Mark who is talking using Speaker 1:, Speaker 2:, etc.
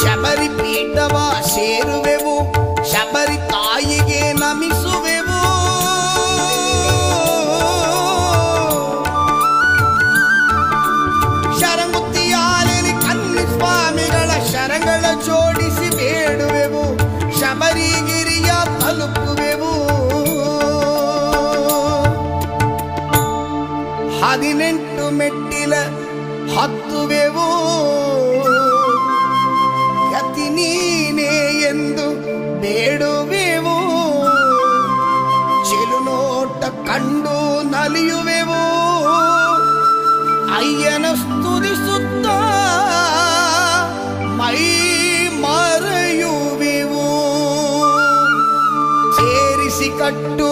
Speaker 1: ಶಬರಿ ಪೀಠವ ಸೇರುವೆವು, ಶಬರಿ ತಾಯಿಗೆ ನಮಿಸುವೆವು. ಶರಂಗುತ್ತಿಯಾಲೆಲಿ ಕನ್ನಿ ಸ್ವಾಮಿಗಳ ಶರಗಳ ಜೋಡಿಸಿ ಬೇಡುವೆವು, ಶಬರಿಗಿರಿಯ ತಲುಪುವೆವು. 18 ಮೆಟ್ಟಿಲ ಹತ್ತುವೆವು, ಗತಿ ನೀನೇ ಎಂದು ಬೇಡುವೆವು. ಚಿಲುನೋಟ ಕಂಡು ನಲಿಯುವೆವು, ಅಯ್ಯನ ಸ್ತುತಿಸುತ್ತ ಮೈ ಮರೆಯುವೆವು. ಸೇರಿಸಿ ಕಟ್ಟು